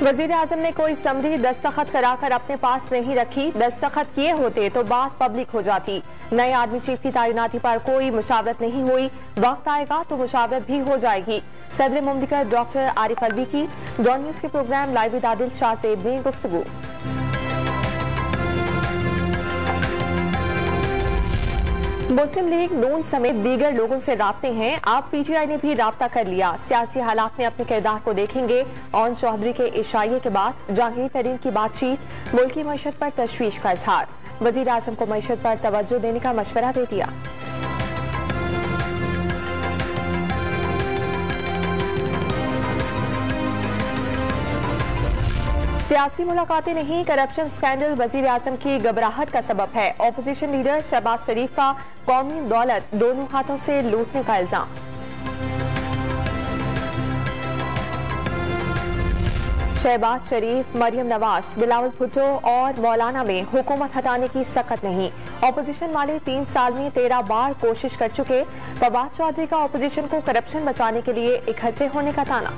वजीर आजम ने कोई समरी दस्तखत कराकर अपने पास नहीं रखी, दस्तखत किए होते तो बात पब्लिक हो जाती। नए आर्मी चीफ की तैनाती पर कोई मुशावरत नहीं हुई, वक्त आएगा तो मुशावरत भी हो जाएगी। सदर मुमलिकत डॉक्टर आरिफ अलवी की डॉन न्यूज के programme live with Adil Shah से भी गुफ्तगू। मुस्लिम लीग नून समेत दीगर लोगों से राब्ते हैं। अब पीटीआई ने भी राब्ता कर लिया। सियासी हालात में अपने किरदार को देखेंगे। ऑन चौधरी के इशारे के बाद जहांगीर तरीन की बातचीत, मुल्की मईशत पर तशवीश का इजहार। वजीर आजम को मईशत पर तवज्जो देने का मशवरा दे दिया। सियासी मुलाकातें नहीं, करप्शन स्कैंडल वजीर आजम की घबराहट का सबब है। ऑपोजिशन लीडर शहबाज शरीफ का कौमी दौलत दोनों हाथों से लूटने का इल्जाम। शहबाज शरीफ, मरियम नवाज, बिलावल भुट्टो और मौलाना में हुकूमत हटाने की सकत नहीं। ऑपोजिशन वाले 3 साल में 13 बार कोशिश कर चुके। फवाद चौधरी का ऑपोजिशन को करप्शन बचाने के लिए इकट्ठे होने का ताना।